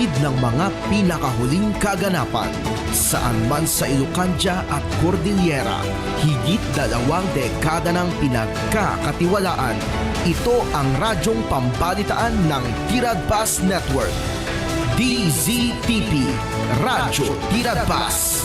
hatid ng mga pinakahuling kaganapan. Saan man sa Ilocania at Cordillera, higit 2 dekada ng pinagkakatiwalaan. Ito ang radyong pambalitaan ng Tiradpas Network. DZTP, Radyo Tiradpas.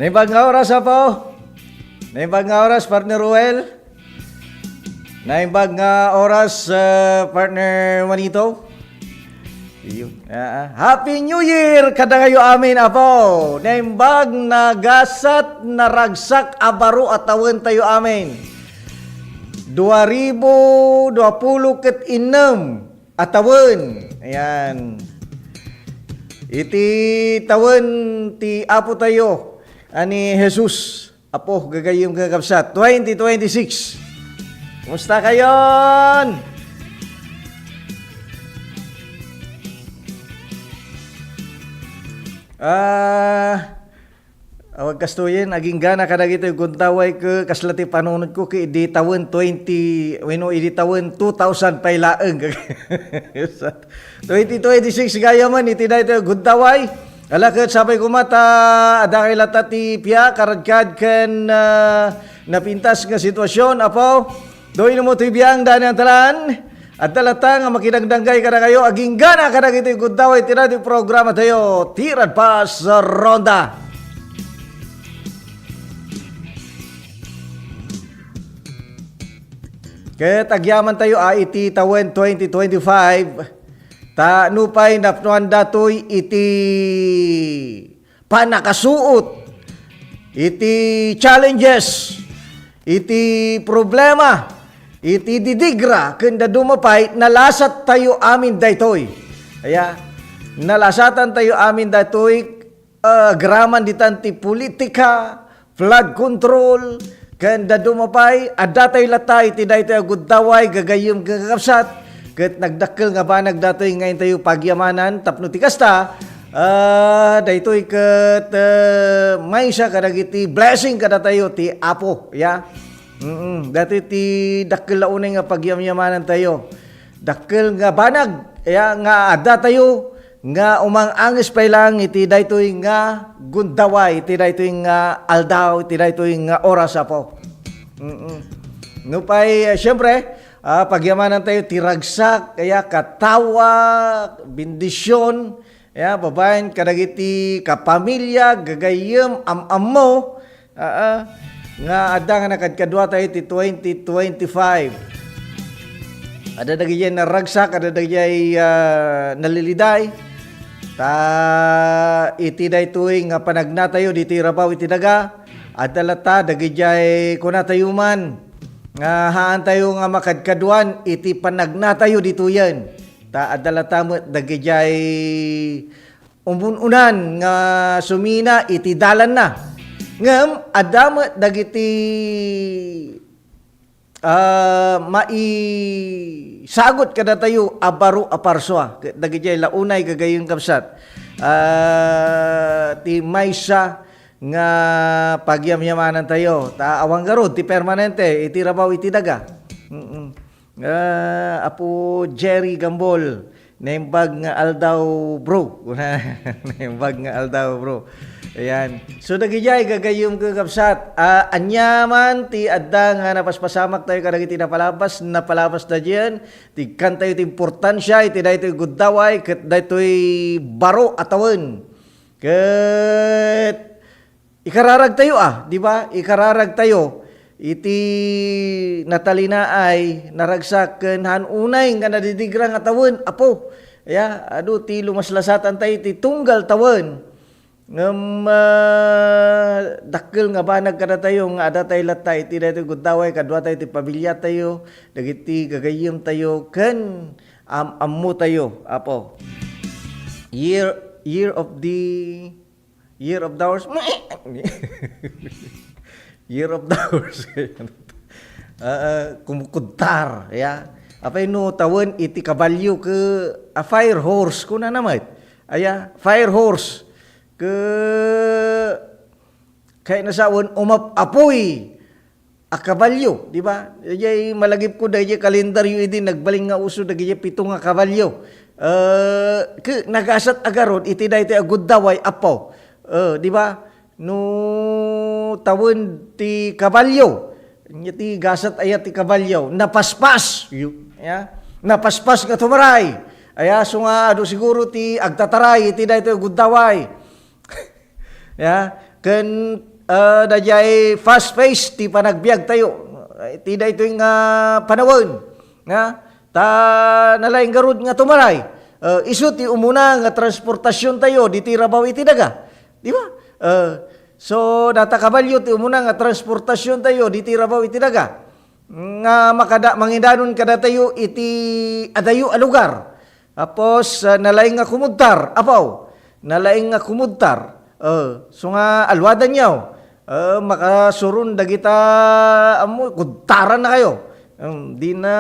Naimbag nga oras po. Naimbag nga oras, partner Ruel. Naimbag nga oras, partner Juanito. Happy New Year kada kayo amin, apo. Naimbag nagasat naragsak abaro at tawon tayo amin. 2026 at tawon. Ayan. Iti tawon ti apo tayo. Ani Jesus, apo, gagayong kakabsat, 2026. Kumusta kayon? Awag kastuyin, aging gana kada gito yung kuntaway ko, kaslati panunod ko, ki di tawon 20, idi tawon 2000 pailaeng. 2026 gaya man, iti na ito yung kuntaway. Alakot sabay ko mata, ada kay latati piya, karadkad kan napintas nga sitwasyon, apo. Doy na mo tibiyang daan ang talan. At talata nga makinagdanggay kada kayo, aging gana kada kito yung kuntaway, tirad yung programa tayo, Tirad Pas Ronda. Kaya tagyaman tayo, iti tawon 2025, ta nupay napnuan datoy iti panakasuot, iti challenges, iti problema, iti didigra, kanda dumapay, nalasat tayo amin daytoy. Kaya, nalasatan tayo amin daytoy, graman ditan ti politika, flood control, kanda dumapay, adatay latay, ti daytoy agudaway, gagayom gagakapsat, ket nagdakkel nga ba nagdatoy ngayon tayo pagyamanan tapno ti kasta daytoy ket may siya kadagiti blessing kada tayo ti apo ya. Dati ti dakkel launay nga pagyamanan tayo. Dakkel nga banag ya nga adda tayo nga umang angis pay lang iti daytoy nga gundaway, iti daytoy nga aldaw, iti daytoy nga oras apo. No pay syempre pagyamanan tayo tiragsak, kaya katawa, bendisyon, kaya babayan kadagiti kapamilya, gagayem, am-amo, nga ada nga nakadkadwa tayo ti 2025. Ada dagiti naragsak, ada dagiti naliliday, ta iti daytoy nga panagna tayo, diti rabaw iti daga, at talata dagiti kunatayuman, nga haan tayo nga makadkaduan, iti panagna tayo dito yan. Ta adala tamo dagijay umun-unan nga sumina iti dalan na. Ngem adamo dagiti maisagot kada tayo abaro aparswa. Dagijay launay gagayong kapsat. Ti maysa nga pagyamyamanan tayo, ta awang garod ti permanente, iti rabaw iti daga. Apo Jerry Gambol, naimbag nga aldaw bro. Naimbag nga aldaw bro. Ayan. So dagijay gagayom kakapsat. Anyaman ti adda nga napaspasamak tayo kadagiti napalabas na diyan. Ti kan tayo ti importansya, iti daytoy guddaway, ket daytoy baro atawon. Ket ikararag tayo di ba? Ikararag tayo. Iti natalina ay naragsak han unay nga nadidigra nga tawon apo. Ya, adu ti lumaslasatan tayo ti tunggal tawon. ngam dakkel nga banag kada tayo nga ada tayo latay iti daytoy gudaway kadwa tayo ti pamilya tayo dagiti gagayem tayo ken ammo tayo apo year of the horse year of the horse kumukudtar ya apay no tawon iti kabalyo ke a fire horse kuna namat aya fire horse ke kay nasawon apoy a kabalyo di ba jay malagip ko dayjay kalendaryo idi nagbaling nga uso dagiti 7 nga kabalyo ke nagasat agarod iti daytoy a guddaway apo di ba no tawon ti kabalyo ti gasat ayat ti kabalyo napaspas ya napaspas nga tumaray aya so nga ado siguro ti agtataray iti daytoy guddaway ya ken dayjay fast pace ti panagbiag tayo ti daytoy nga panawon nga ta nalaing garud nga tumaray isu ti umuna nga transportasyon tayo diti rabaw iti daga di ba so data kabalyo ti umuna nga transportasyon tayo diti rabaw iti daga nga mangidanon kada tayo iti adayo a lugar tapos nalaing nga kumudtar apaw nalaing nga kumudtar so nga alwadan niyaw makasurun dagita amo kudtaran na kayo di na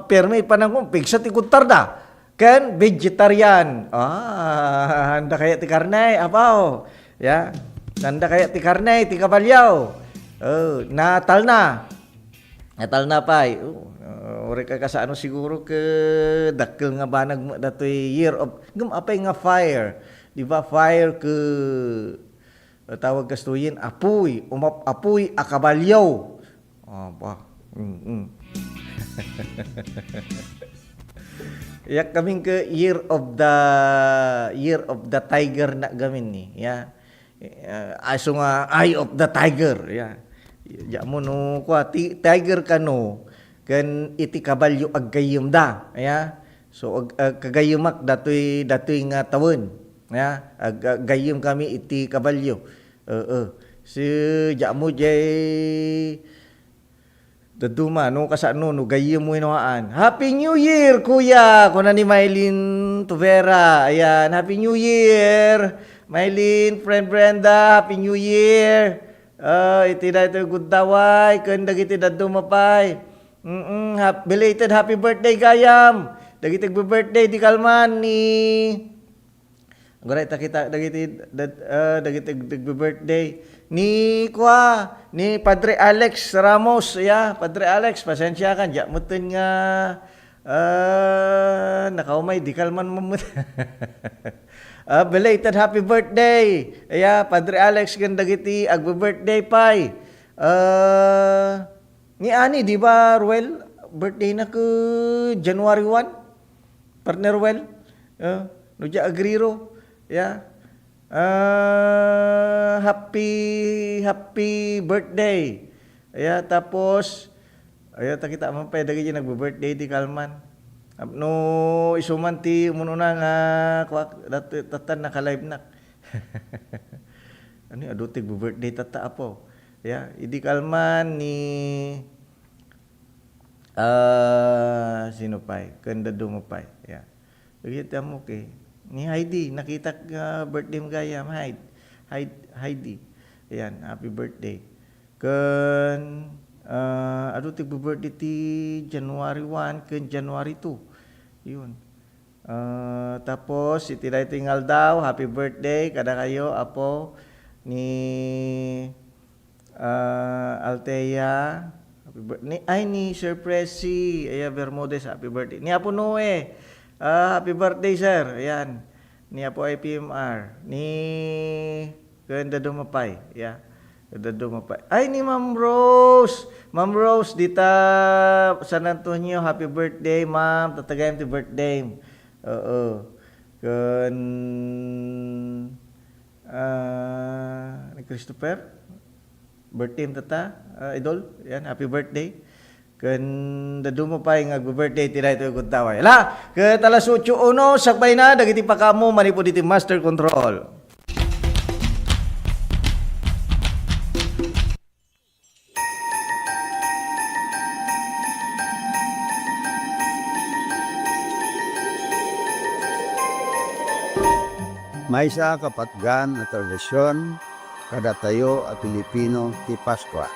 perme panang pigsa ti kudtar da ken vegetarian handa kaya ti karnay apaw ya handa kaya ti karnay ti kabalyaw natal na pay ore ka kasano siguro ke dakkel nga banag mo datoy year of gum apay nga fire di ba fire ke tawag kastuyin apoy apoy a kabalyaw ba yak kaming ke year of the tiger na gamin ni ya aso nga eye of the tiger ya ya mo no kwa tiger kano ken iti kabalyo aggayem da ya so kagayumak datoy nga tawon ya aggayem kami iti kabalyo si ya mo jay daduma no kasano no gayem mo inawaan Happy New Year kuya kuna ni Maylin Tuvera ayan Happy New Year Maylin friend Brenda Happy New Year iti daytoy guddaway ken dagiti dadumapay belated happy birthday gayam dagiti birthday di kalman ni Agora kita dagiti birthday ni Padre Alex Ramos ya Padre Alex pasensya kan ja muten nga nakaumay di kalman mamut belated happy birthday ya Padre Alex ken dagiti agbe-birthday pay ni ani di ba Ruel birthday na ko January 1 partner Ruel no ja agriro ya happy birthday ya tapos ta kita man pay dagiti nagbe-birthday di kalman no isuman ti mununa nga tatan naka-live nak ani adu ti birthday tata apo ya idi kalman ni sino pay kanda dumapay ya dagiti amo kay ni Heidi nakita birthday mo gayam Heidi ayan happy birthday ken adu ti birthday ti January 1 ken January 2 yun tapos iti daytoy daw happy birthday kada kayo apo ni Altea happy birthday ni Sir Presi Bermudez happy birthday ni Apo Noe happy birthday sir ayan ni Apo IPMR ni ganda dumapay ya ganda dumapay ni Ma'am Rose dita San Antonio happy birthday ma'am tatagayam ti birthday ken ni Christopher birthday tata idol yan happy birthday ken daduma pay nga birthday ti daytoy guddaway la ket alas 8:01 sakbay na dagiti pakamo manipud iti master control. May sa kapatgan na tradisyon kada tayo at Pilipino ti Paskwa.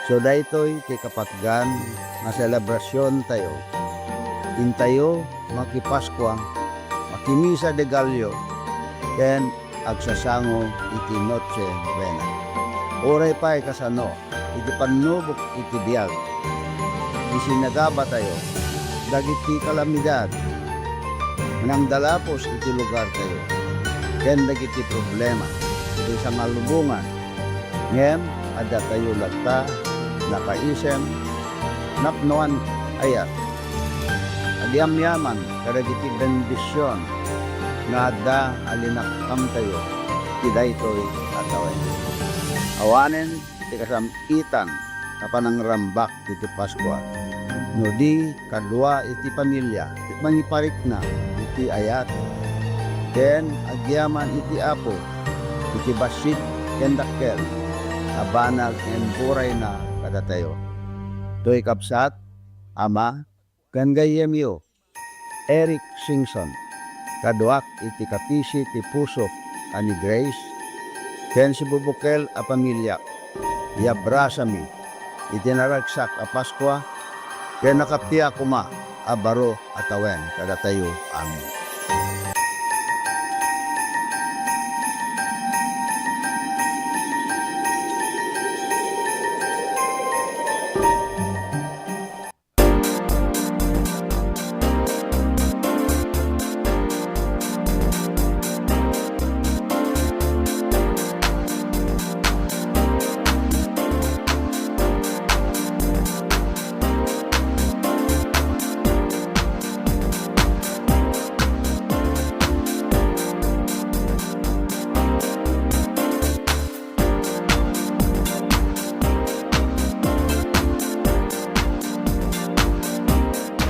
So daytoy ti kapatgan na selebrasyon tayo. Intayo makipaskwa, makimisa de Gallo, ken agsasango iti Noche Buena. Oray pa'y kasano, iti panubok iti biyag. Isinagaba tayo, dagiti kalamidad, manangdalapos iti lugar tayo, ken dagiti problema, iti sa malubungan. Ngem, ada tayo lagta, nakaisem, napnuan ayat. Agyam-yaman, kadagiti bendisyon, nga ada alinakam tayo, tidaytoy atawen. Awanen, ti kasamitan, kapanang rambak iti Paskwa. No di, kadwa iti pamilya, mangiparik na iti ayat. Ken, agyaman iti apo, iti basit ken dakkel, abanag en buray na kada tayo. Toy kapsat, ama, ken gayemyo, Eric Singson, kaduak iti kapisi ti puso ani Grace, ken si bubukel a pamilya, yabrasami, iti naragsak a Paskwa, ken nakaptiya kuma a baro atawen kada tayo. Amen.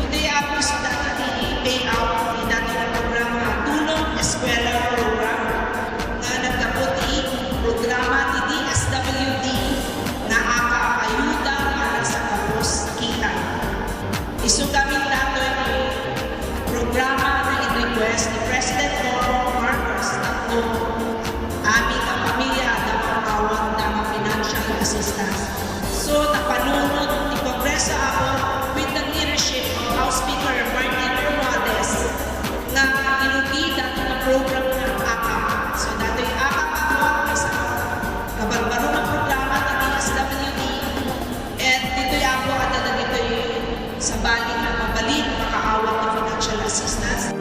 Hindi ako sa dati payout ni dati ng programa Tulong Eskwela Program nga nagkaputi programa ni DSWD na ayuda para sa kapos kita. Isugamit nato yung programa na in-request ni President Bongbong Marcos tatlo aming ang pamilya na makawag ng financial assistance. So, napanunod ni Kongreso ako with the leadership of House Speaker Martin Romualdez na inugida ng program ng AKAP. So, dati yung AKAP ako ay sa kabarbaro ng programa ng DSWD and dito ako at dito sa bali na mabalik makaawag ng financial assistance.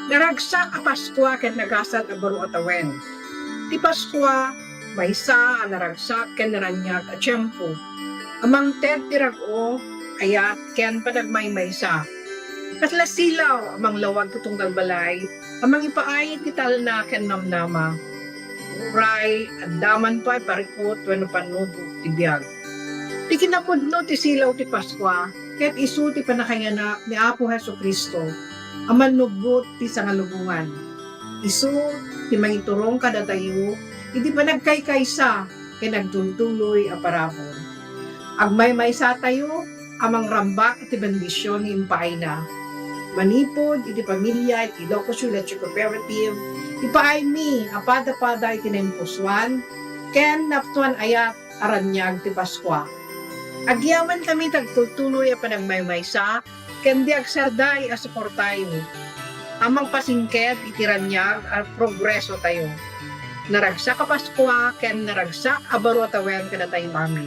Naragsak a Paskwa ken nagasat a baro atawen. Ti Paskwa maysa a naragsak ken naranyag a tiyempo. Amang ted ti rag-o ayat ken panagmay maysa. Kasla silaw amang lawag tutunggal balay, amang ipaay ti talna ken namnama. Uray at daman pa parikot wenno panubo ti biag. Ti kinapudno ti silaw ti Paskwa ket isu ti panakayanak ni Apo Hesukristo. Aman nubot ti sangalubungan. Isu ti mangiturong kada tayo, iti pa nagkaykaysa kay nagtultuloy a parabon. Agmay maysa tayo, amang rambak iti bendisyon ni impaay na. Manipod iti pamilya iti Ilocos Leche Cooperative, ipaay mi apada-pada iti nempuswan, ken naptuan ayat aranyag ti Paskwa. Agyaman kami tagtultuloy a panagmaymaysa, ken di agsarday a suportayo. Amang pasingket itiranyag at progreso tayo. Naragsak a Paskwa ken naragsak a baro atawen kada tayo mami.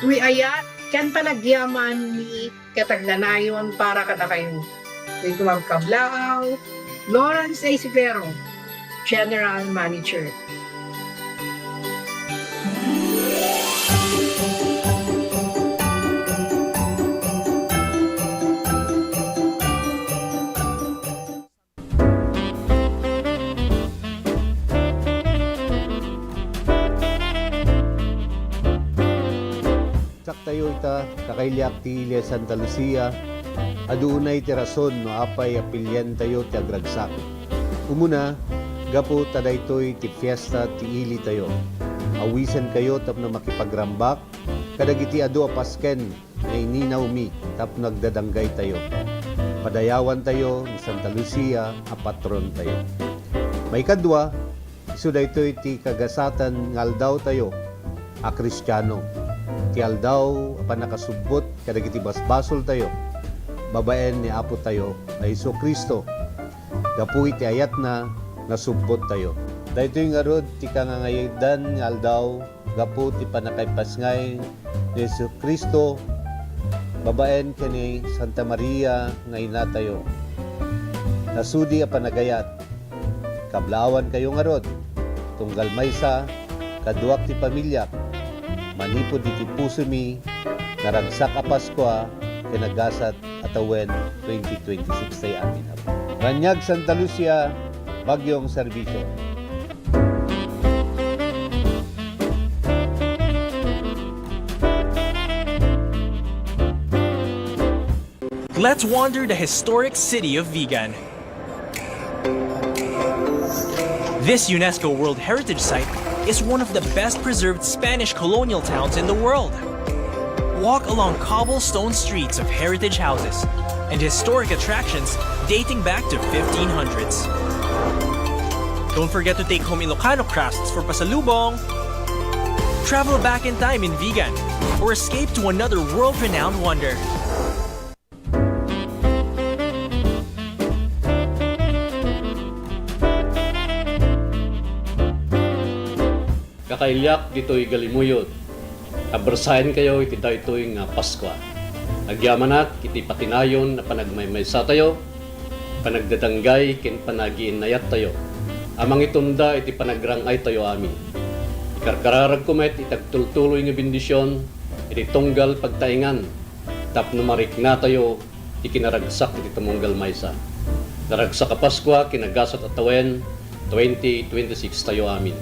Wi ayat ken panagyaman ni katagnanayon para kada kayo. Wi kumagkablaaw, Lawrence A. Sigero, General Manager. Tayo ita, kakailiak ti Ilia Santa Lucia, Adunay ti rason no apay apilyan tayo ti agragsak. Umuna, gapo tadaytoy ti fiesta ti ili tayo. Awisan kayo tapno makipagrambak, kadagiti adu apasken na ininaw mi tapno nagdadanggay tayo. Padayawan tayo ni Santa Lucia a patron tayo. May kadwa, isu daytoy ti kagasatan nga aldaw tayo a Kristiyano. Ti aldaw apan nakasubbot kadagiti basbasol tayo. Babaen ni Apo tayo na Hesus Kristo. Gapu iti ayat na nasubbot tayo. Daytoy nga rod ti kangangaydan nga aldaw gapu ti panakaypasngay ni Hesus Kristo. Babaen kani Santa Maria nga ina tayo. Nasudi a panagayat. Kablawan kayo nga rod. Tunggal maysa kaduak ti pamilya. Manipod iti puso mi naragsak a Paskwa kinagasat atawen 2026 tayo amin. Ranyag Santa Lucia, Bagyong Serbisyo. Let's wander the historic city of Vigan. This UNESCO World Heritage Site is one of the best preserved Spanish colonial towns in the world. Walk along cobblestone streets of heritage houses and historic attractions dating back to 1500s. Don't forget to take home Ilocano crafts for pasalubong. Travel back in time in Vigan or escape to another world-renowned wonder. Kakailyak dito'y galimuyot. Abersayan kayo iti daytoy nga Paskwa. Agyamanat iti patinayon na panagmaymaysa tayo, panagdadanggay ken panagiinayat tayo. Amang itunda iti panagrangay tayo amin. Ikarkararag kumet itagtultuloy nga bendisyon, iti tunggal pagtaingan, tapno marikna tayo ikinaragsak iti tumunggal maysa. Naragsak a Paskwa kinagasat atawen 2026 tayo amin.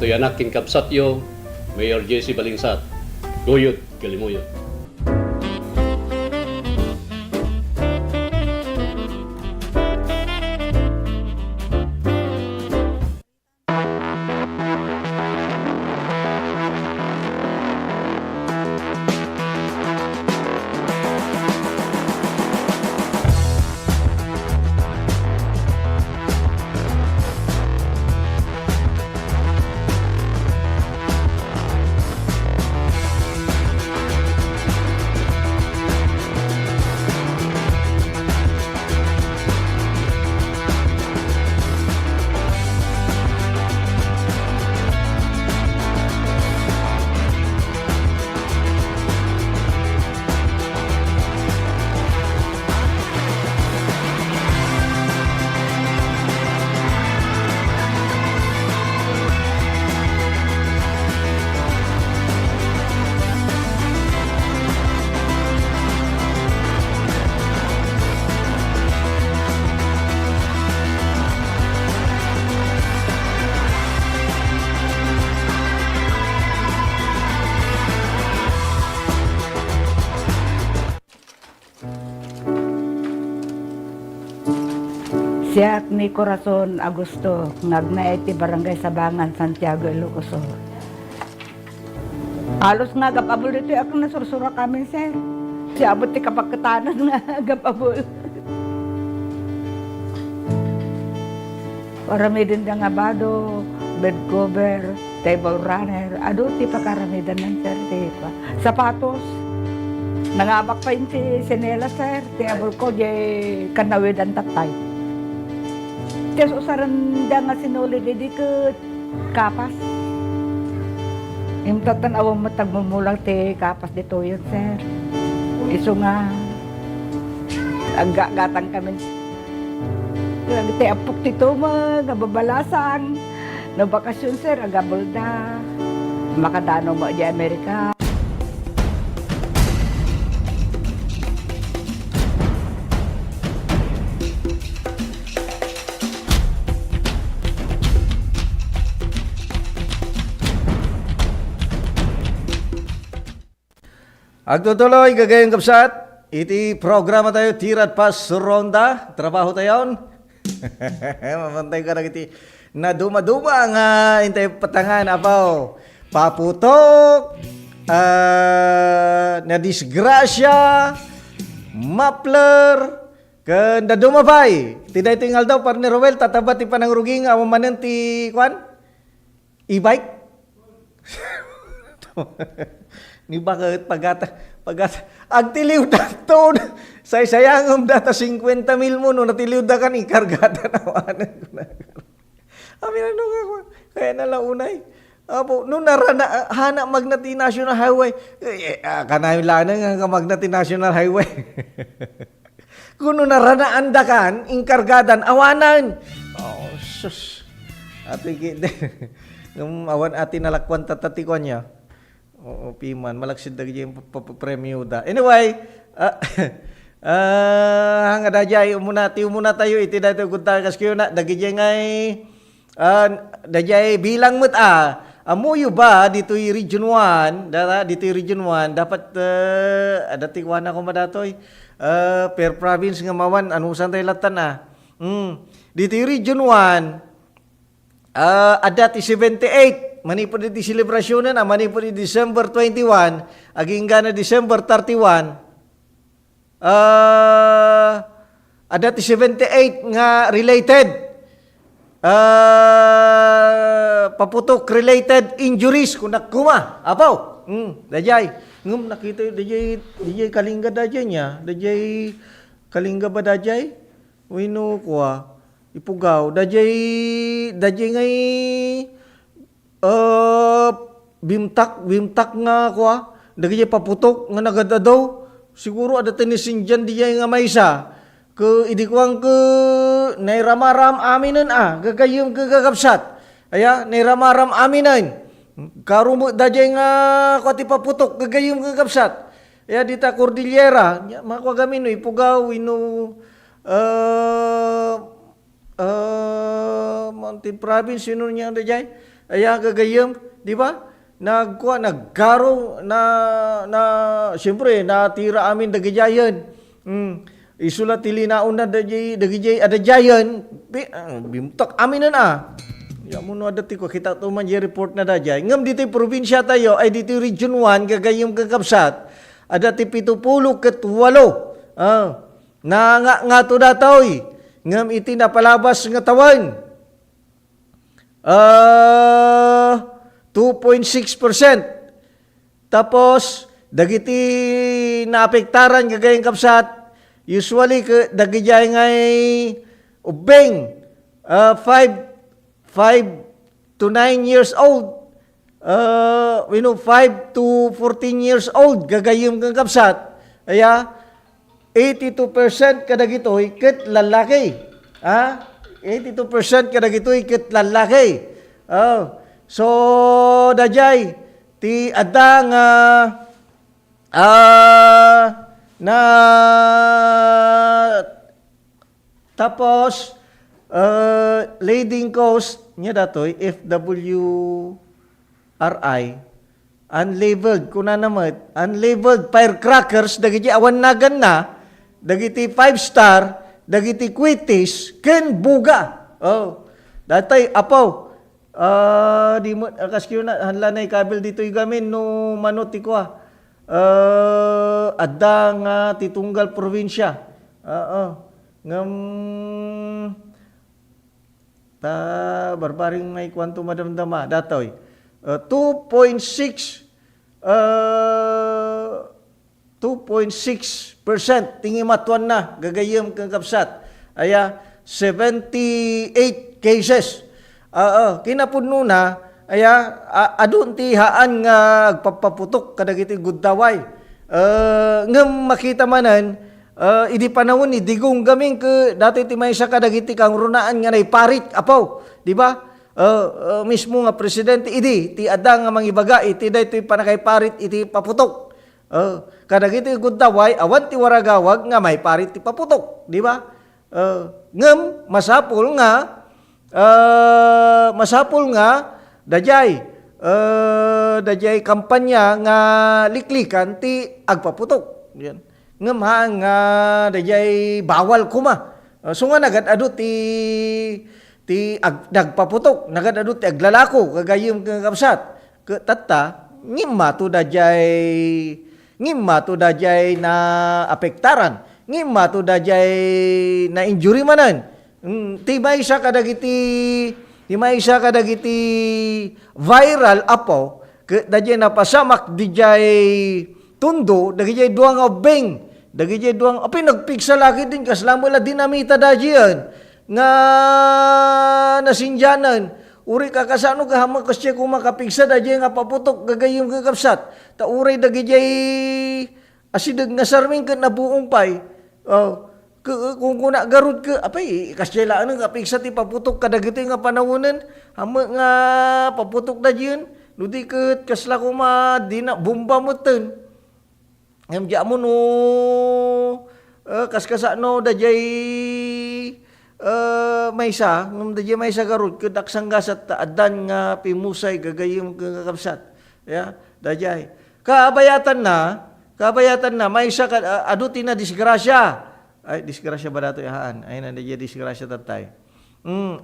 Ito'y anak kinkabsatyo, Mayor Jesse Balingsat. Guyot, galimuyot. Siya ni Corazon Agusto, ngagna iti Barangay Sabangan, Santiago, Ilocos. Halos nga gapabol dito ako nasursura kami, sir. Siya abot ti kapagkatanan nga gapabol. Paramidin da nga bado, bed cover, table runner, ado ti pakaramidan ng sir, ti pa. Sapatos. Nangabak pa yun ti sinela, sir. Ti abol ko, di kanawid ang tatay. Tiyan usaran da nga sinuli di ka kapas. Yung tatanaw mo tagmumulang ti kapas dito yun, sir. Iso nga, aggatang kami. Ti apok tito mo, nababalasang. Na bakasyon, sir, agabol da. Makadano mo di Amerika. Agtutuloy, gagayang kapsat, iti programa tayo Tirad Pas Ronda, trabaho tayo. Mamantay ka na iti na dumaduma nga intay patangan apaw paputok na disgrasya mapler ken da dumapay tiday tingal daw par ni Roel tatabat ti panangrugi nga amanen ti kwan e-bike. Ni bakit pagata agtiliw daton sayangom data 50,000 mo no natiliw da kan ikargata nawanan ko na. Amin ano nga kaya nalaunay. Apo no narana hana magnati National Highway. Kanay lanang nga magnati National Highway. Kuno naranaan da kan inkargadan awanan. Oh sus. Ati gid. Ngum awan ati nalakwan tatatikon niya. Oo, piman. Malaksid na yung premyo da. Anyway, hanga dajay, umuna tayo, iti dito kunta kaskiyo na, dagijay ngay, dajay bilang mo't amuyo ba, dito yung Region 1, dito yung Region 1, dapat, dati wana ko madatoy, per province nga mawan, anusan tayo latan dito yung Region 1, adati 78, manipod iti selebrasyon na, manipod iti December 21, aging gana December 31, adati 78 nga related, paputok related injuries, kung nakuma, apaw, dajay, ngum nakita dajay kalingga dajay niya, dajay kalingga ba dajay, wino kuha, ipugaw, dajay ngay, bimtak nga kuha, dagay paputok nga nagadadaw, siguro ada tinisin dyan diya nga maysa, ke idikuang ke nairamaram aminan gagayong gagagapsat, aya nairamaram aminan, karumo dajay nga kuati paputok, gagayong gagagapsat, aya dita Cordillera, makagamin ipugaw, ino, Mountain Province, yun niya dajay, aya gagayem, di ba? Naggaro na siyempre natira amin dagajayan. Isula tilinaon na dagijay adajayan. Bimtak amin na. Ya mo no adati ko kita to man report na dajay. Ngam dito probinsya tayo ay dito Region 1 gagayem kakapsat. Adati 70 ket 8. Na nga to datoy. Ngam iti napalabas nga tawan. 2.6%. Tapos, dagiti naapektaran gagayang kapsat, usually dagijay ngay ubeng 5 to 9 years old. 5 to 14 years old gagayong kang kapsat. Aya, 82% kadagitoy ket lalaki. 82% kadagitoy ket lalaki. So dajay ti adang na tapos leading cause nya datoy FWRI unlabeled kuna namat unlabeled firecrackers dagiti awan nagan na dagiti 5-star dagiti quitis ken buga. Datay apaw di mo kaskyo na hanla na ikabil dito igamin no manoti ko adda nga titunggal probinsya. Ngam ta barbaring may kwanto madamdama datoy 2.6% tingi matuan na gagayem kang kapsat. Aya 78 cases. Kinapudno na, aya, adun ti haan nga agpapaputok kadagiti guddaway. Ngam makita manan, idi panahon ni digong gaming ke dati ti maysa kadagiti kang runaan nga naiparit, apaw, di ba? Mismo nga presidente idi, ti adang nga mangibaga, iti daytoy panakaiparit, iti paputok. Kadagiti guddaway, awan ti waragawag nga may parit ti paputok, di ba? Ngam, masapul nga dajay kampanya nga liklikan ti agpaputok. Yan. ngem nga dayay bawal kuma. So nga nagad adu ti nagpaputok, nagad adu ti aglalako kagayem kakabsat. Tatta ngimma to dayay na apektaran, ngimma to dayay na injury manan. Ti may isa kadagiti viral apo dayay napasamak dijay tundo dagiti duang obeng dagiti duang apay nagpiksa lagi din kaslamo la dinamita dajian nga nasinjanan uri kakasano kahamag kasya kung makapiksa dayay nga paputok gagayong kakapsat ta uri dagiti asidag nga sarming ken nabuong pay kung kuna garud ka apay kasya lang kapiksa ti paputok kadagiti nga panawonan hama nga paputok dajian ludi ket kasla kuma dina bomba mo ten ngem mo no kaskasano dajay maysa ngem dajay maysa garud ket aksanggasat adan nga pimusay gagayem kakabsat ya dajay kabayatan na maysa adu ti na disgrasya ay disgrasya ba dato yahaan ay na dajay disgrasya tatay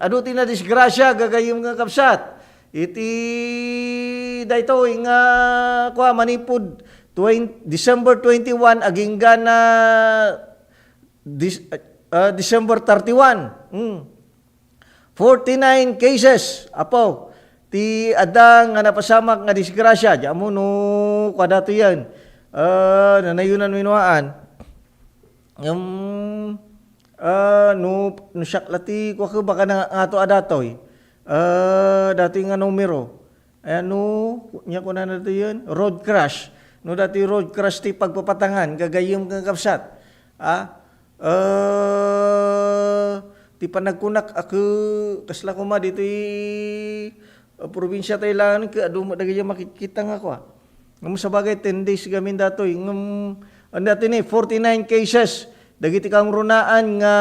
adu ti na disgrasya gagayem kakabsat iti daytoy nga manipud December 21 aging gana December 31 49 cases apo ti adang nga napasamak nga disgrasya diamo no kadato yan nanayunan minuaan no siyaklati ko baka na ato adatoy dati nga numero nya ko na nato yun road crash no dati road crash ti pagpapatangan gagayem kang kapsat ti panagkunak ako kasla ko ma dito probinsya Thailand ka adu dagay makikita nga ko ngem sabagay 10 days gamin datoy ngem dati ni 49 cases dagiti kang runaan nga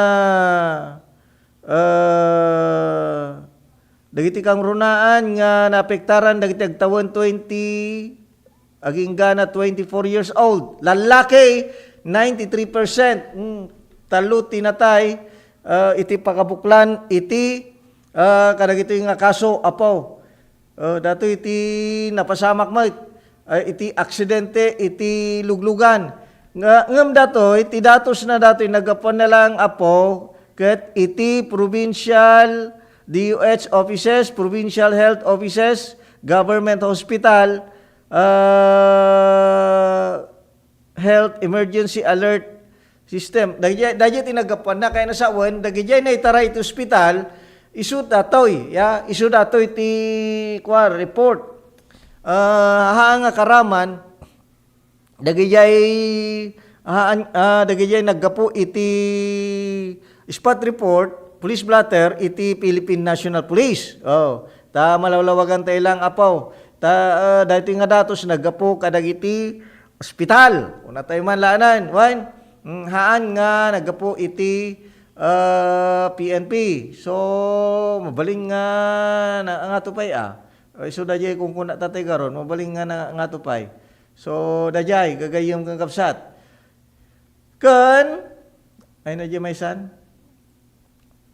dagiti kang runaan nga naapektaran dagiti agtawan 20 aging gana 24 years old lalaki 93% talo tinatay iti pakabuklan iti kadagito nga kaso apaw dato iti napasamak mo iti aksidente iti luglugan ngem dato iti datos na dato nagapon na lang apo ket iti provincial DOH offices, provincial health offices, government hospital, health emergency alert system. Dagiti tinagapan na kaya nasawan, dagiti na itaray iti hospital, isu datoy ti report. Nga karaman, dagiti naggapo iti spot report, police blotter iti Philippine National Police. Ta malawlawagan tayo lang apaw. Dahito nga datos nagapo kadagiti ospital. Una tayo manlaanan. Haan nga nagapo iti PNP. So mabaling nga nga tupay So dajay kung kuna tatay karon, mabaling nga nga tupay. So dajay gagayem kang kapsat. Ken ay nadya may san.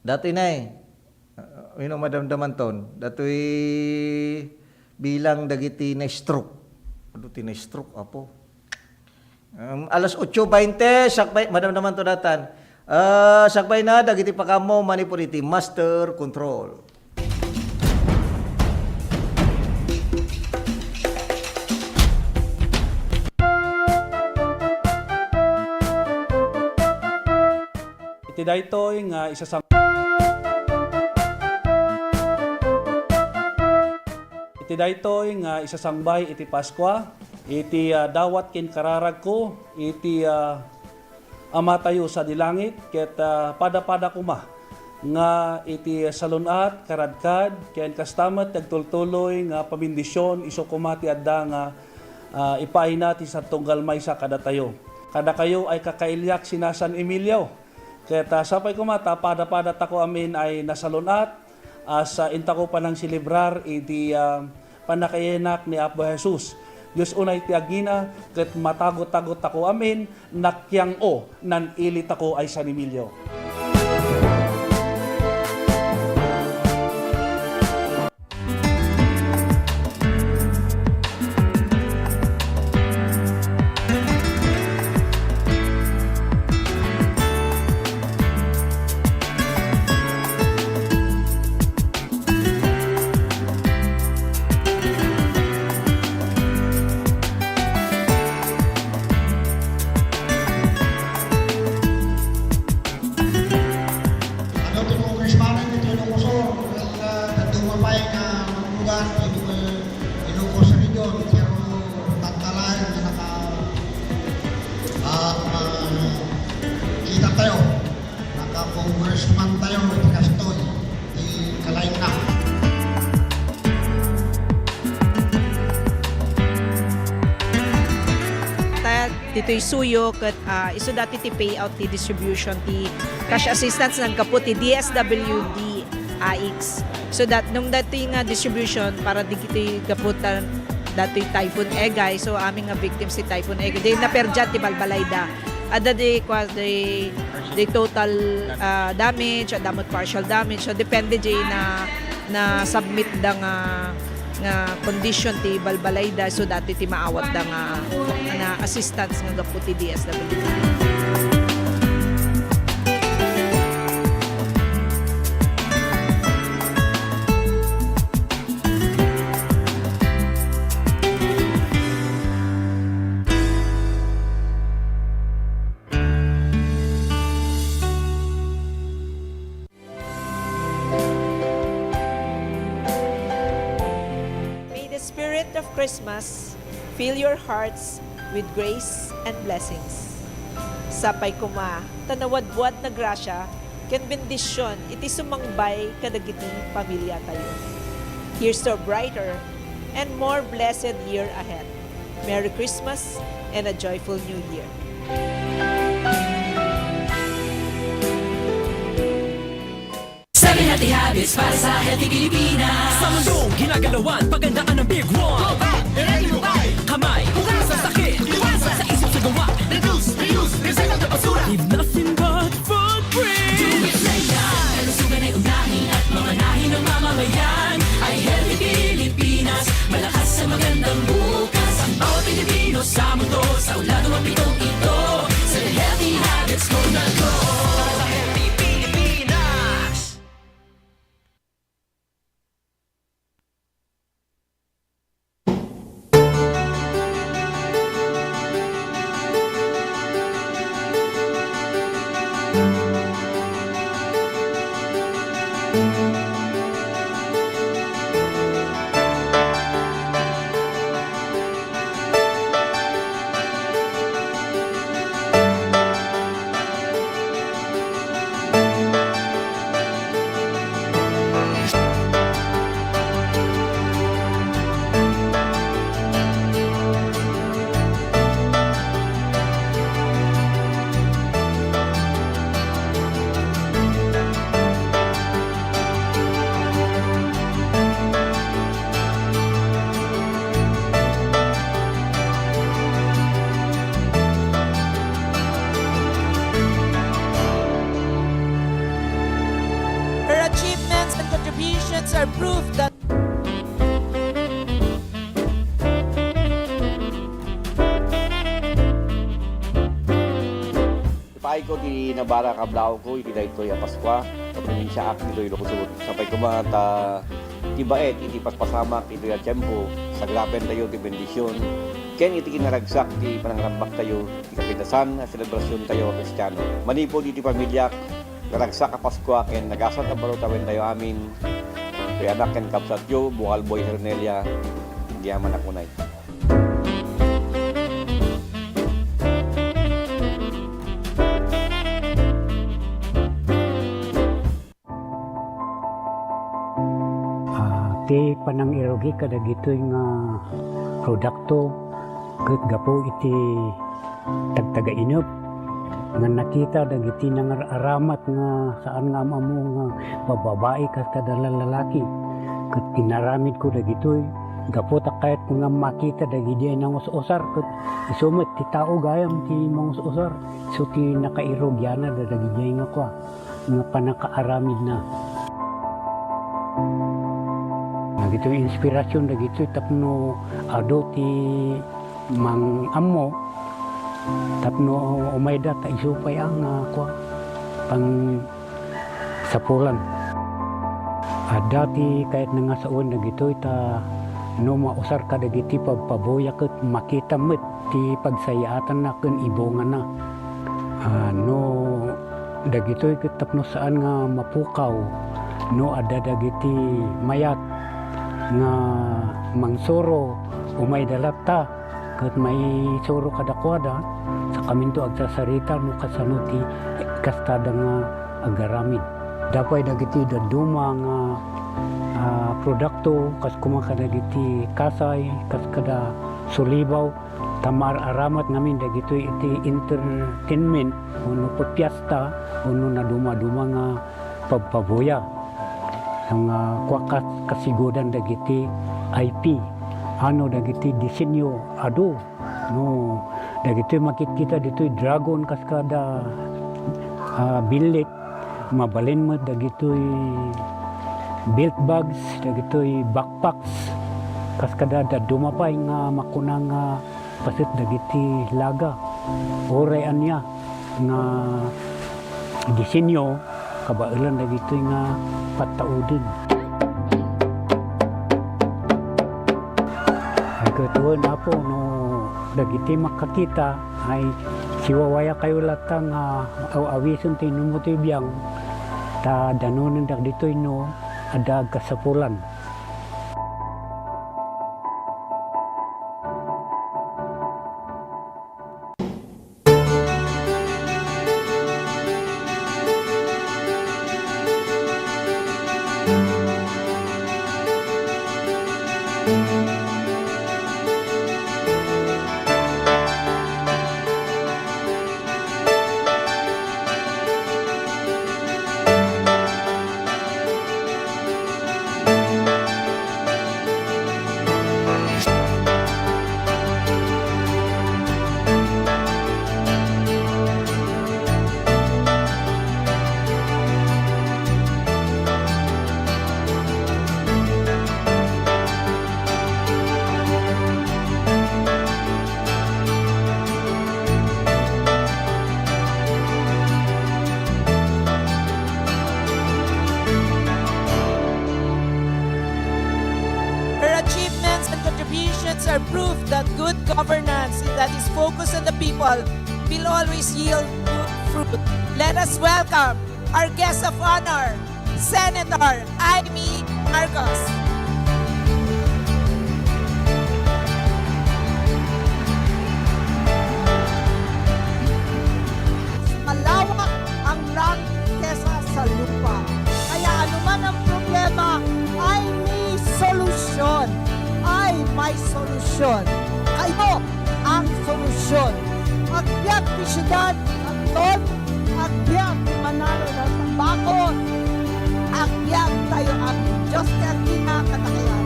Dati na madamdaman ton. Dato'y bilang dagiti na stroke. Ano ti na stroke apo? Alas 8:20 sakbay madamdaman to datan. Sakbay na dagiti pakamo manipuliti master control. Iti daytoy nga isa sa Iti daytoy nga isasangbay iti Paskwa, iti dawat ken kararag ko, iti ama tayo sa dilangit, ket pada-pada kuma nga iti salunat, karadkad, ken kastamat nagtultuloy nga pamindisyon, iso kumati adda nga ipaay natin sa tunggal may sa kada tayo. Kada kayo ay kakailyak sina San Emilio, ket sapay kumata, pada-pada tako amin ay nasalunat, sa inta ko pa nang silibrar iti panakayenak ni Apo Jesus. Diyos unay tiagina, ket matagot-tagot ako amin, nakyang o, nan ilit ako ay San Emilio. Ano ito kung Krispanan ito yung kusor nagdumapay nga lugar inukos sa region pero tagtalay na kita tayo naka-congressman tayo iti kastoy iti kalain na. Dito'y suyo kat iso dati ti payout ti distribution ti cash assistance ng kaput ti DSWD AX. So nung dati nga distribution para di kiti kaputan dati Typhoon Egay, so aming nga victims si Typhoon Egay. Di naperjat ti Balbalayda. Ada di total damage, damot partial damage. So depende di na submit da nga condition ti Balbalayda, so dati ti maawat da nga assistance nga gapu ti DSWD. Spirit of Christmas, fill your hearts with grace and blessings. Sapay kuma, tanawad-wad na grasya, ken bendisyon, iti sumangbay kadagiti pamilya tayo. Here's to a brighter and more blessed year ahead. Merry Christmas and a joyful New Year. 7 Healthy Habits para sa Healthy Pilipinas. Sa mundong ginagalawan, pagandaan ng Big One. Go back, i-ready kamay, hugasan sa sakit, iwasan sa isip sa gawa. Reduce, reuse, recycle na basura. Leave nothing but footprint. Do it Laya. Kalusugan ay unahin at mamanahin ng mamamayan. Ay Healthy Pilipinas, malakas sa magandang bukas. Ang bawat Pilipino sa mundo, sa ulado ang pitong ito. Sa Healthy Habits ko na go. Sa Healthy Pilipinas. Her achievements and contributions are proof that Ipay ko ti nabara kablao ko, iti daytoy a Paskwa, sa probinsya ak ditoy Ilocos. Sapay ko mata ti baet, iti paspasamak, iti a tiyempo, saglapen tayo ti bendisyon. Ken iti kinaragsak ti panangrambak tayo, ti kapitasan, a selebrasyon tayo a Kristiyano. Manipod iti pamilyak, naragsak a Paskwa, ken nagasat ang barutawen tayo amin. Ti anak ken kapsatyo, Bukal Boy Hernelia, hindi aman akunay. Ti panang irogi kada gitoy nga produkto ket gapo iti tagtaga inup nga nakita dagiti nangaramat nga saan nga amo nga bababae kas kada lalaki ket pinaramid ko dagitoy gapota kahit nga makita dagi diay nang usar ket isumit ti tao gayam ti mga usar so ti nakairog yana dagi diay nga kwa nga panakaaramid na nagito inspirasyon dagito tapno ado ti mang ammo tapno umayda ta isupay ang kwa pang sapulan dati kahit nga sa una dagito ita no mausar ka dagiti pagpaboya ket makita met ti pagsayaatan na ken ibongan na no dagito ket tapno saan nga mapukaw no ada dagiti mayat nga mangsoro umay dalata ket may soro kadakwada sa kaminto agsasarita no kasano ti kastada nga agaramid dapay dagiti daduma nga produkto kas kumakadagiti kasay kas kada sulibaw tamar aramat namin dagito iti entertainment uno pagpiesta uno na duma-duma nga pagpaboya ang kwakas kasigodan dagiti IP ano dagiti disenyo ado no dagito makikita dito dragon kas kada bilit mabalin mo dagitoy belt bags dagitoy backpacks kas kada dumapay nga makunang pasit dagiti laga oray anya nga disenyo kabailan dagitoy nga pataudin ay katuon apo no dagiti makakita ay siwawaya kayo latang awison ti numutoy biyang ta danonin dagitoy no adag kasapulan. are proof that good governance that is focused on the people will always yield good fruit. Let us welcome our guest of honor, Senator Amy Marcos. Malawak ang langit kesa sa lupa. Kaya anuman ang problema ay may solusyon. Ay may solusyon. Kayo ang solusyon. Agbyag ni siyudad, agtod, agbyag ni Manalo ng Tambakon. Agbyag tayo ang Diyos kaya kinakatakilan.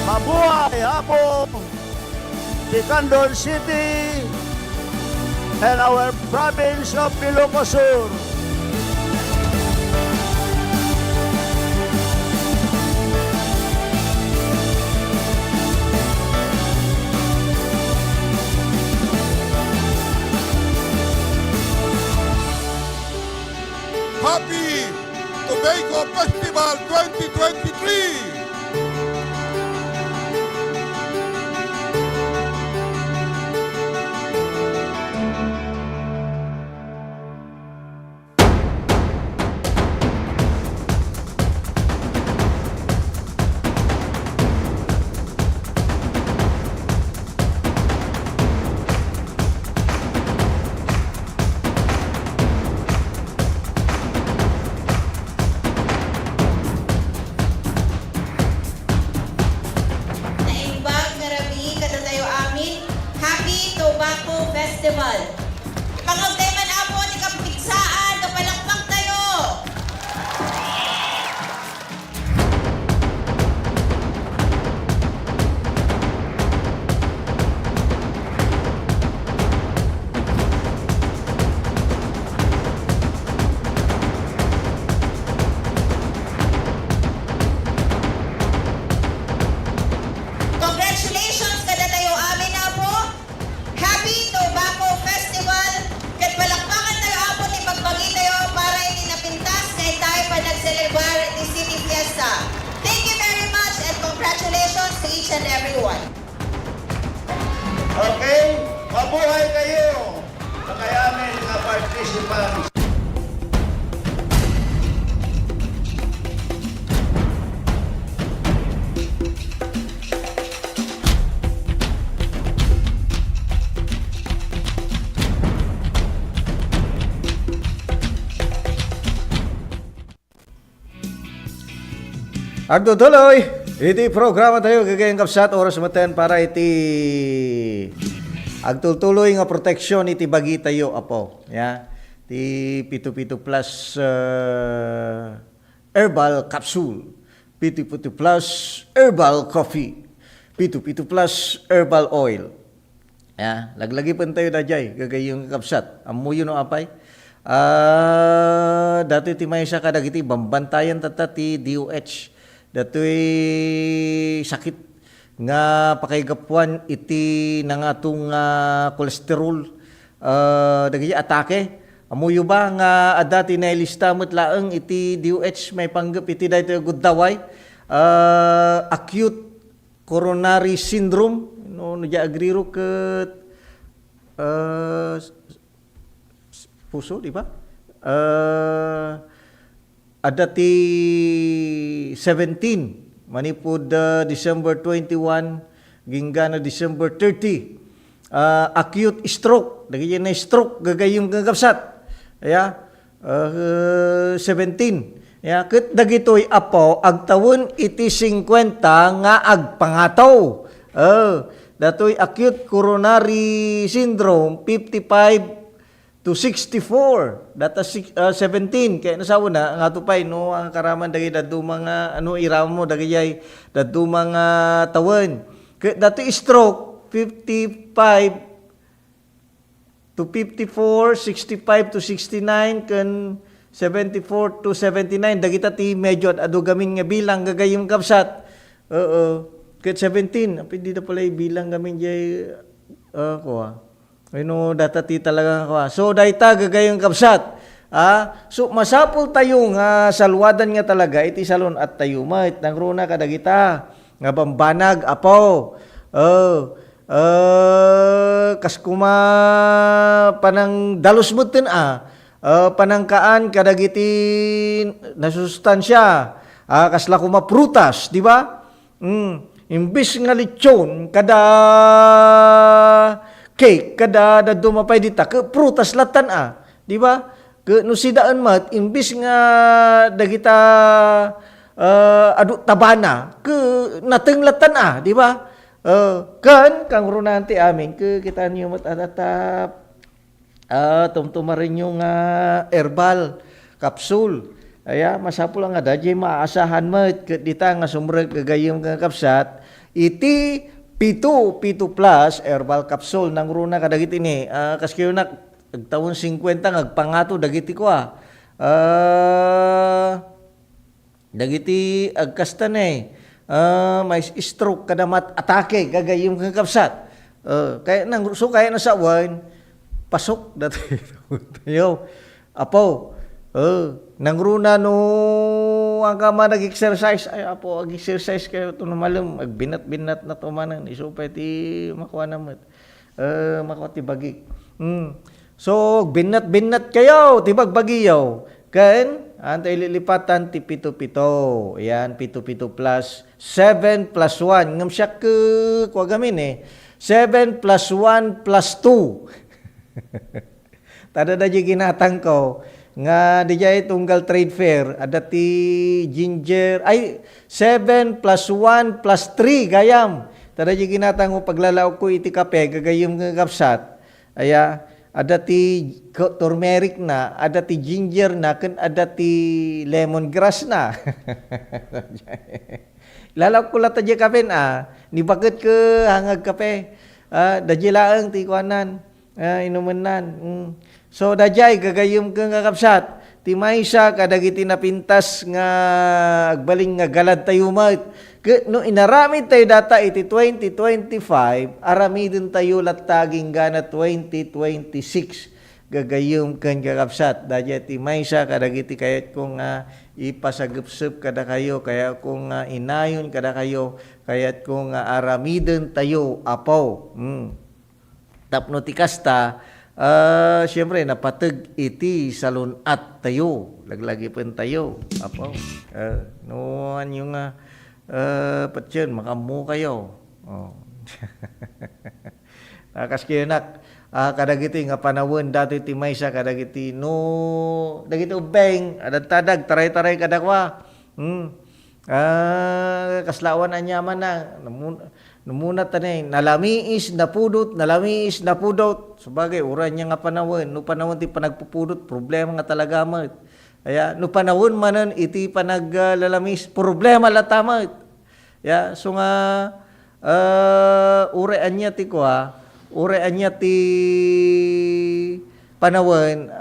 Mabuhay Apo, Bicandon City, and our province of Ilocos Sur. Happy Tobago Festival 2023! Tobacco Festival. each and everyone. Okay? Mabuhay kayo! Sa kayamin mga participants. Agdo tuloy, iti programa tayo gagayang kapsat oras maten para iti agtultuloy nga proteksyon iti bagi tayo apo. Ya. Ti Pito Plus Herbal Capsule, Pito Plus Herbal Coffee, Pito Plus Herbal Oil. Ya, laglagi pa tayo na jay gagayang kapsat. Amuyo no apay. Dati ti may siya kadagiti bambantayan tata ti DOH. Dato'y sakit nga pakaigapuan iti nangatong kolesterol dagiti atake. Amuyo ba nga adati na ilista mo't laeng iti DOH may panggap iti daytoy guddaway acute coronary syndrome no ja agriro ket puso di ba? Adati 17 manipud December 21 ginggana December 30 acute stroke dagiti na stroke gagayong gagapsat ya 17 ya ket dagitoy apo agtawon iti 50 nga agpangataw datoy acute coronary syndrome 55 to 64 data 17 kaya nasawa na nga tupay no ang karaman dagay dadto mga ano iram mo dagay dadto mga tawen dati stroke 55 to 54 65 to 69 ken 74 to 79 dagita ti medyo adu gamin nga bilang gagayong kapsat ket 17 apil dito pala bilang gamin jay ko no data ti talaga ko. So dayta gagayong kapsat. So masapul tayo nga salwadan nga talaga iti salon at tayo mat nang runa kadagita nga bambanag apo. Kaskuma panang dalos mutten panangkaan kadagiti nasustansya. Kasla kuma prutas, di ba? Imbis nga lechon kada cake kada dadumapay dita ke prutas latan di ba ke no sidaan mat imbis nga dagita adu tabana ke nateng latan di ba kan kang runanti amin ke kita niyo mat atatap tumtumarin yung herbal capsule aya masapul nga dajay maasahan mat ke dita nga sumreg gagayem nga kapsat iti Pito Plus Herbal Capsule nang runa kadagiti ni kaskayo na tawon 50 agpangato dagiti ko dagiti agkasta may stroke kada mat atake gagayong kakapsat kaya nang so kaya na sa wan pasok dati tayo apo nang runa no ang kama nag-exercise ay apo ag-exercise kayo to malam agbinat-binat na to manan isupay ti makuha namat makuha ti bagi so binat-binat kayo ti bagbagiyaw kan antay lilipatan ti pito-pito yan pito plus 7 plus 1 ngam siya kuha gamin 7 plus 1 plus 2 tada da ginatang ko nga dijay tunggal trade fair ada ti ginger ay 7 plus 1 plus 3 gayam tada ginatang ko paglalaw ko iti kape gagayom nga kapsat aya ada ti turmeric na ada ti ginger na ken ada ti lemongrass na lalaw ko lata di kape ni bakit ke hangag kape dajilaang ti kuanan inumenan so dajay gagayom ka nga kapsat ti maysa kadagiti napintas nga agbaling nga galad tayo mat no inaramid tayo data iti 2025 aramidin tayo lataging gana 2026 gagayom kan kakabsat. Dadya ti maysa kadagiti kayat kung ipasagupsup kada kayo, kaya kung inayon kada kayo, kayat kung aramiden tayo apaw. Tapno ti kasta, siyempre napatag iti salunat tayo, laglagi pen tayo apaw. Noan yung patyan, makamu kayo. Oh. Nakas kayo nak, kadagiti nga panawon dati ti maysa kadagiti no dagiti ubeng adad-tadag taray-taray kadakwa. Kaslawan anyaman na numuna tanay nalamiis na pudot sabagay uran niya nga panawon no panawon ti panagpupudot problema nga talaga mat. Kaya no panawon manan iti panaglalamis problema latamat. Ya so nga urean niya ti kwa urean niya ti panawon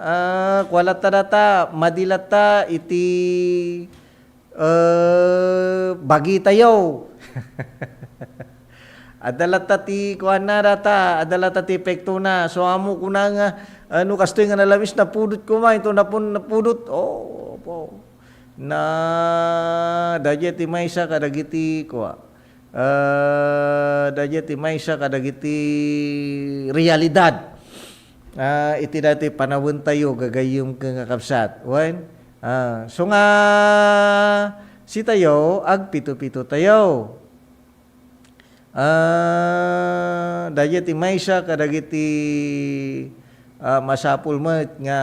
kuala data madilata iti bagi tayo. Adalata ti kuana data adalata ti epekto na so amo kuna nga ano kastoy nga nalamis na pudot ko man ito napudot na dadya ti maysa kadagiti kuha dadya ti maysa kadagiti realidad iti dati panawon tayo gagayom kang kakabsat wen so nga si tayo ag pito-pito tayo dadya ti maysa kadagiti masapul met nga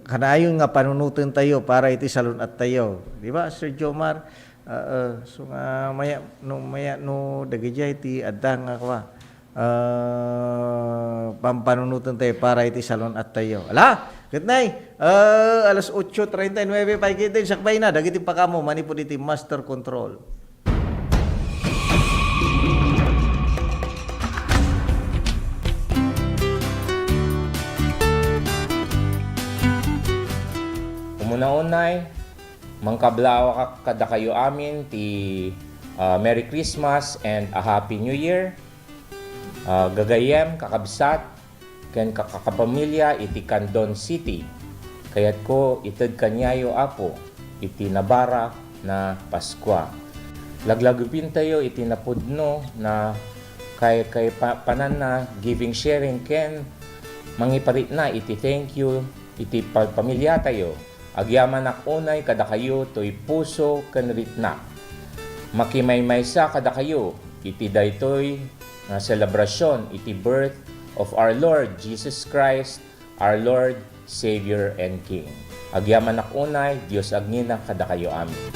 kanayon nga panunutan tayo para iti salunat tayo. Di ba, Sir Jomar? So nga maya no dagiti iti adang nga kwa. Pampanunutan tayo para iti salunat tayo. Ala, good night. Alas 8:39 pagkitin sakbay na dagiti pakamo manipud iti master control. Una-unay, mangkablawa ka kada kayo amin ti Merry Christmas and a Happy New Year. Gagayem, kakabsat, ken kakapamilya iti Candon City. Kayat ko ited kanyayo apo iti nabara na Paskwa. Laglagupin tayo iti napudno na kay panan na giving sharing ken mangiparit na iti thank you iti pamilya tayo. Agyaman ak unay kada kayo to'y puso ken ritna. Makimaymaysa kada kayo iti daytoy nga selebrasyon iti birth of our Lord Jesus Christ, our Lord, Savior, and King. Agyaman ak unay, Dios agnina kada kayo amin.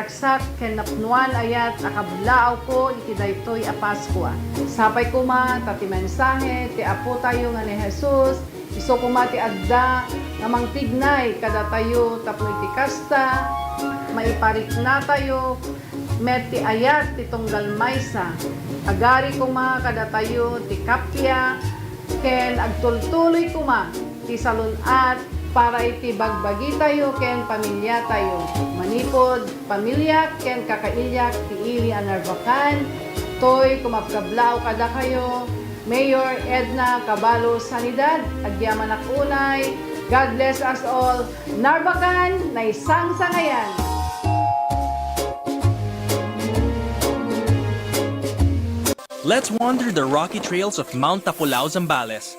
naragsak ken napnuan ayat akablaaw ko iti daytoy a Paskwa. Sapay kuma tati mensahe ti Apo tayo nga ni Jesus, iso kuma ti adda nga mangtignay kada tayo tapno iti kasta, maiparik na tayo met ti ayat ti tunggal maysa. Agari kuma kada tayo ti kapya ken agtultuloy kuma ti salunat para iti bagbagi tayo ken pamilya tayo. Manipod pamilya ken kakailyak ti ili anarbakan. Toy kumapkablaw kada kayo. Mayor Edna Cabalo Sanidad, agyaman akunay. God bless us all. Narbakan na isang sangayan. Let's wander the rocky trails of Mount Tapulao, Zambales,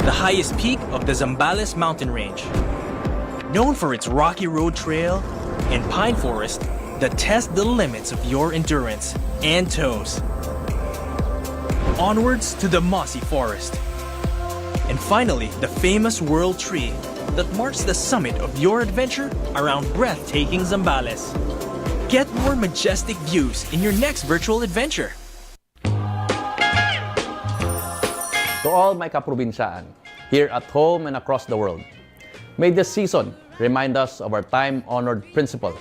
the highest peak of the Zambales mountain range. Known for its rocky road trail and pine forest that test the limits of your endurance and toes. Onwards to the mossy forest. And finally, the famous World Tree that marks the summit of your adventure around breathtaking Zambales. Get more majestic views in your next virtual adventure. To all my kaprobinsaan, here at home and across the world, may this season remind us of our time-honored principle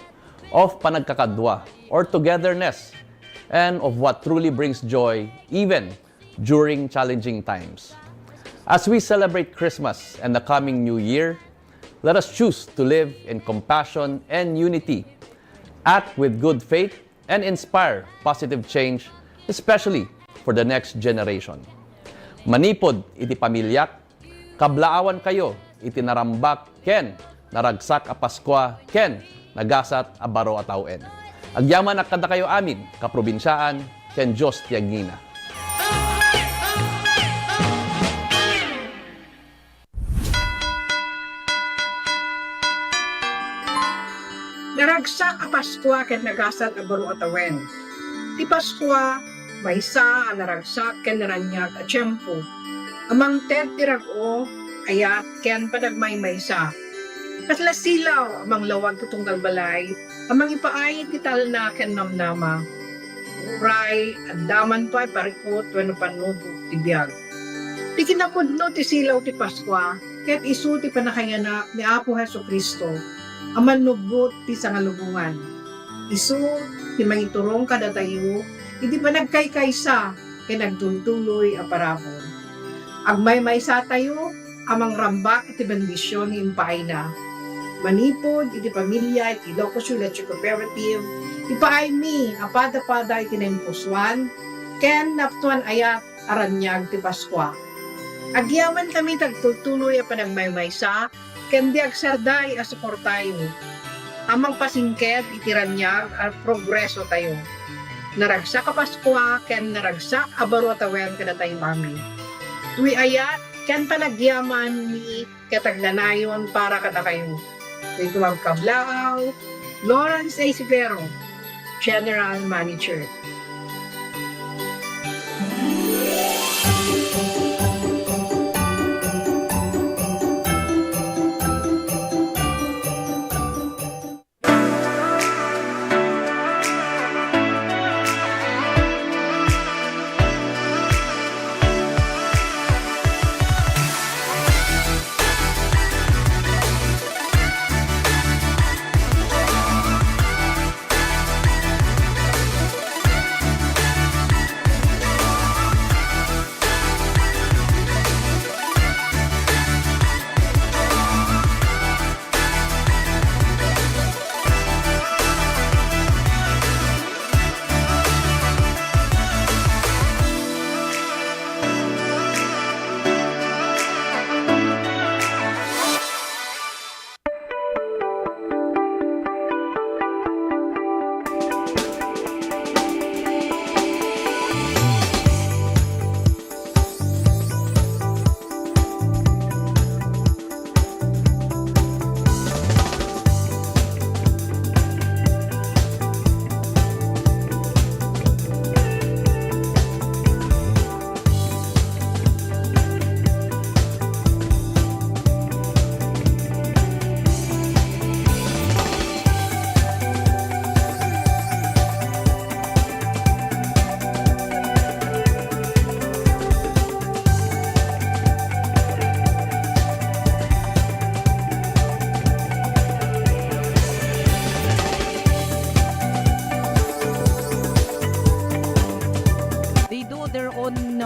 of panagkakadwa or togetherness and of what truly brings joy even during challenging times. As we celebrate Christmas and the coming New Year, let us choose to live in compassion and unity, act with good faith, and inspire positive change, especially for the next generation. Manipod iti pamilyak, kablaawan kayo iti narambak ken naragsak a Paskwa ken nagasat a baro a tawen. Agyaman kada kayo amin kaprobinsyaan ken Dios ti agngina. Naragsak a Paskwa ken nagasat a baro a tawen. Ti Paskwa maysa a naragsak ken naranyag a tiyempo. Amang tirago ayat ken panagmaymaysa. Kasla silaw amang lawag tutunggal balay, amang ipaay ti talna ken namnama. Uray, andaman pa parikot wenno panubo ti biag. Ti kinapudno ti silaw ti Paskwa, ket isu ti panakayanak ni Apo Hesukristo, aman nubot ti sangalubungan. Isu ti mangiturong kada tayo, hindi pa nagkaykaysa kay nagtultuloy a parabon. Agmay-maysa tayo, amang rambak iti bendisyon ni impaay na. Manipod iti pamilya iti Ilocos Leche Cooperative, ipaay mi apada-pada iti nempuswan, ken naptuan ayat aranyag ti Paskwa. Agyaman kami tagtultuloy a panagmay-maysa, ken di agsarday a suportayo. Amang pasingket iti ranyag at progreso tayo. Naragsak a Paskwa ken naragsak a baro tawen kada tayo mami. Tuy ayat ken panagyaman ni kataglanayon para kada kayo. Tuy kumagkablaaw, Lawrence A. Sigero, General Manager.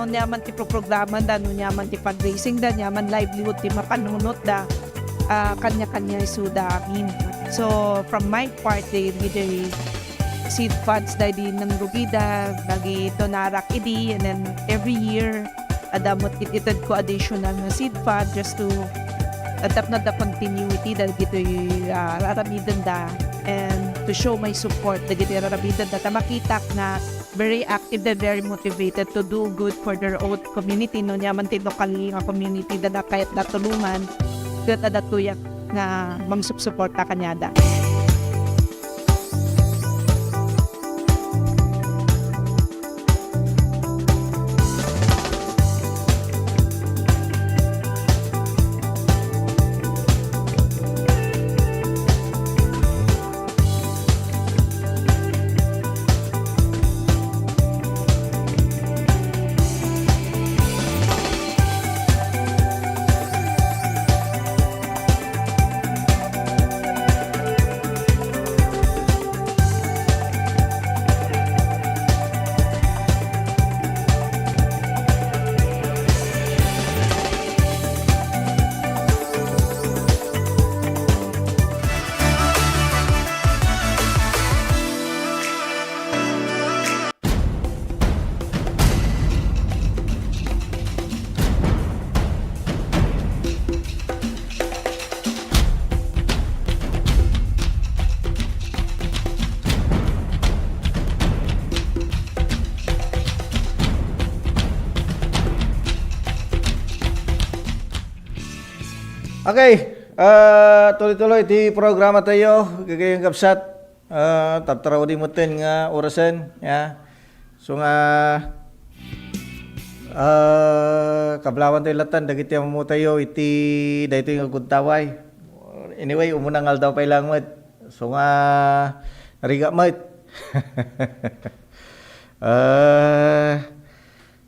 no nyaman ti programa da, no nyaman ti fundraising da, nyaman livelihood ti mapanunot da, kanya-kanya isuda amin. So from my part, the seed funds da di ng Rugida, lagi donarak idi, and then every year, adamot ititad ko additional na seed fund just to adapt na the continuity dahil dito raramidan da, and to show my support dahil dito raramidan da, makita na very active and very motivated to do good for their own community, no nyaman ti local nga community da kahit natulungan kahit adatuyak nga mamsuporta kanyada. Okay, tuloy-tuloy di programa tayo, gagayang kapsat, tataraw di mo tin nga orasan, ya. So nga, kablawan tayo latan, dagiti mo tayo, iti, dahito yung aguntaway. Anyway, umunangal daw pa ilang mat. So nga, nariga mat.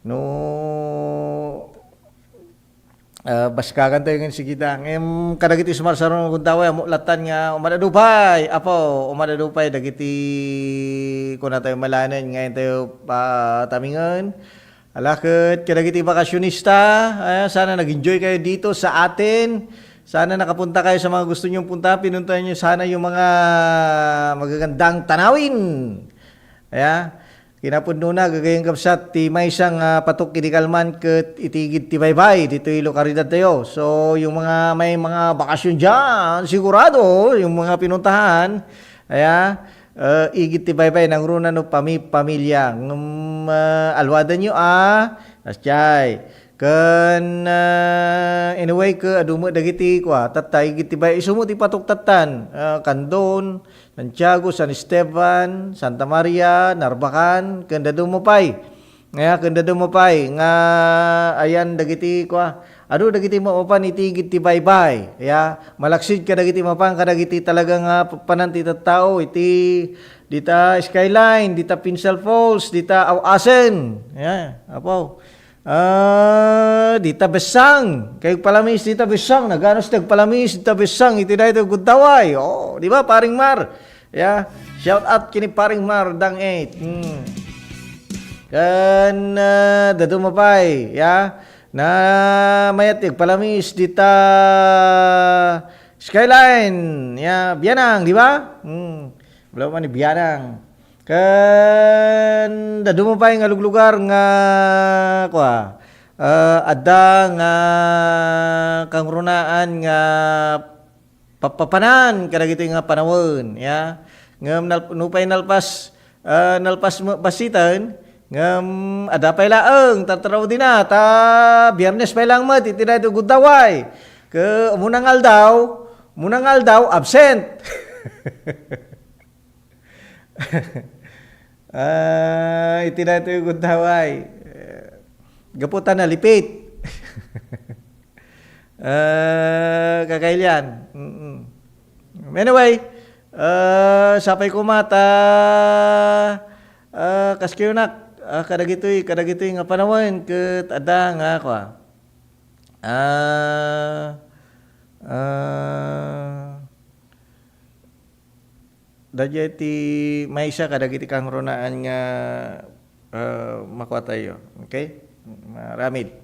No, baskakan tayo ng sigita. Ngem kadagiti sumarsarong kuntaway amo latan nga umadadupay. Apo, umadadupay dagiti kuna tayo malanan ngayon tayo tamingan. Alakit kadagiti bakasyonista, sana nag-enjoy kayo dito sa atin. Sana nakapunta kayo sa mga gusto nyong punta. Pinuntahan nyo sana yung mga magagandang tanawin. Kinapuno na gagayang kapsat ti may isang patok kinikalman ket itigid ti baybay dito ilo karidad tayo. So yung mga may mga bakasyon dyan, sigurado yung mga pinuntahan, igid ti baybay nang runa no pamilya. Alwadan nyo asyay. Kan anyway ke adumo dagiti kwa tatay igid ti baybay isumo ti patok tatan, Kandon, Santiago, San Esteban, Santa Maria, Narbacan, kanda dumupay. Kanda dumupay nga ayan dagiti kwa. Adu dagiti maopan itigit ti baybay. Malaksid ka dagiti mapan kadagiti talagang pananti tattao iti dita Skyline, dita Pinsal Falls, dita Awasen. Apo. Dita Besang. Kay palamis dita Besang, naganos tag palamis dita Besang iti dayto gudaway. Oh, di ba paring Mar? Shout out kini paring Mar dang 8. Kan dadumapay, na mayat palamis dita Skyline, Bianang, di ba? Belum man ni Bianang. Kan dadumapay nga lugar nga kwa adda nga kangrunaan nga papapanan kadagito nga panawon, ngem nupay nalpas basitan ngem ada pay laeng tataraw din na ta Biyernes pay lang mat itinay to gudaway ke munang aldaw absent. Itinay to gudaway gaputan na lipit. Kakailian. Anyway, sapay kumata kaskiyunak kadagitoy nga panawon ket adda nga kwa. Dajeti may isa kadagiti kang runaan nga makuha tayo. Okay? Maramid.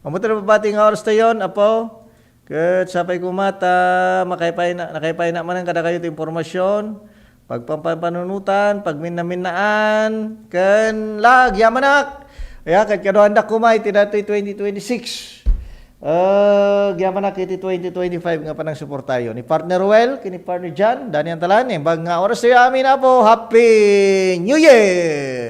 Amuto na babati nga oras tayon, apo. Kat sapay kumata, nakaypay na man ang kada kayo impormasyon. Pagpampanunutan, pagminaminaan, kan lag, yamanak. Kaya kat kadoandak kumay, tinatoy 2026. Gyamanak iti 2025 nga panang suportayo. Ni Partner Well, kini Partner John, Daniel Talan, bag nga oras tayo amin, apo. Happy New Year!